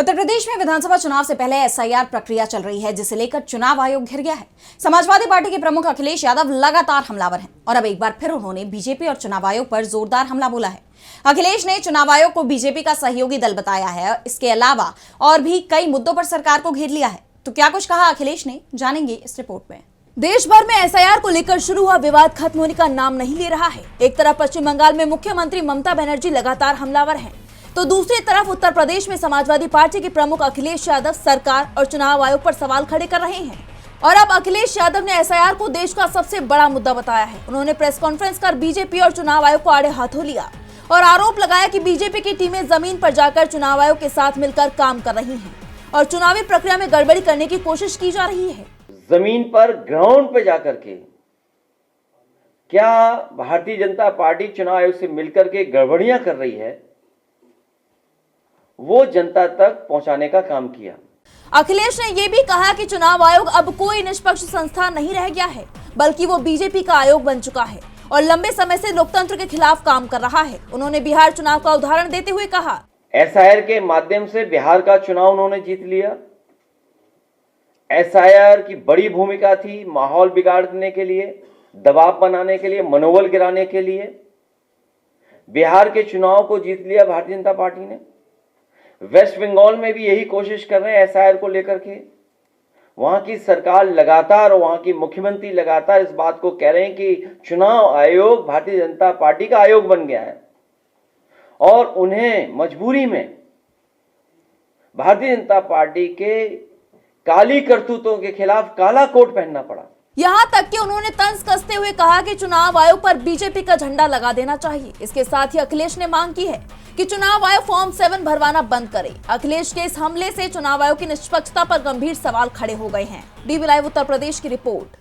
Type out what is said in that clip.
उत्तर प्रदेश में विधानसभा चुनाव से पहले एसआईआर प्रक्रिया चल रही है, जिसे लेकर चुनाव आयोग घिर गया है। समाजवादी पार्टी के प्रमुख अखिलेश यादव लगातार हमलावर हैं और अब एक बार फिर उन्होंने बीजेपी और चुनाव आयोग पर जोरदार हमला बोला है। अखिलेश ने चुनाव आयोग को बीजेपी का सहयोगी दल बताया है। इसके अलावा और भी कई मुद्दों पर सरकार को घेर लिया है। तो क्या कुछ कहा अखिलेश ने, जानेंगे इस रिपोर्ट में। देश भर में एसआईआर को लेकर शुरू हुआ विवाद खत्म होने का नाम नहीं ले रहा है। एक तरफ पश्चिम बंगाल में मुख्यमंत्री ममता बनर्जी लगातार हमलावर हैं, तो दूसरी तरफ उत्तर प्रदेश में समाजवादी पार्टी के प्रमुख अखिलेश यादव सरकार और चुनाव आयोग पर सवाल खड़े कर रहे हैं। और अब अखिलेश यादव ने एसआईआर को देश का सबसे बड़ा मुद्दा बताया है। उन्होंने प्रेस कॉन्फ्रेंस कर बीजेपी और चुनाव आयोग को आड़े हाथों लिया और आरोप लगाया कि बीजेपी की टीमें जमीन पर जाकर चुनाव आयोग के साथ मिलकर काम कर रही हैं और चुनावी प्रक्रिया में गड़बड़ी करने की कोशिश की जा रही है। जमीन पर ग्राउंड पे जाकर के क्या भारतीय जनता पार्टी चुनाव आयोग से मिलकर के गड़बड़ियां कर रही है, वो जनता तक पहुंचाने का काम किया। अखिलेश ने यह भी कहा कि चुनाव आयोग अब कोई निष्पक्ष संस्था नहीं रह गया है, बल्कि वो बीजेपी का आयोग बन चुका है और लंबे समय से लोकतंत्र के खिलाफ काम कर रहा है। उन्होंने बिहार चुनाव का उदाहरण देते हुए कहा, एसआईआर के माध्यम से बिहार का चुनाव उन्होंने जीत लिया। एसआईआर की बड़ी भूमिका थी माहौल बिगाड़ने के लिए, दबाव बनाने के लिए, मनोबल गिराने के लिए। बिहार के चुनाव को जीत लिया भारतीय जनता पार्टी ने। वेस्ट बंगाल में भी यही कोशिश कर रहे हैं एसआईआर को लेकर के। वहां की सरकार लगातार, वहां की मुख्यमंत्री लगातार इस बात को कह रहे हैं कि चुनाव आयोग भारतीय जनता पार्टी का आयोग बन गया है और उन्हें मजबूरी में भारतीय जनता पार्टी के काली करतूतों के खिलाफ काला कोट पहनना पड़ा। यहाँ तक कि उन्होंने तंज कसते हुए कहा कि चुनाव आयोग पर बीजेपी का झंडा लगा देना चाहिए। इसके साथ ही अखिलेश ने मांग की है कि चुनाव आयोग फॉर्म 7 भरवाना बंद करे। अखिलेश के इस हमले से चुनाव आयोग की निष्पक्षता पर गंभीर सवाल खड़े हो गए हैं। डीवी लाइव उत्तर प्रदेश की रिपोर्ट।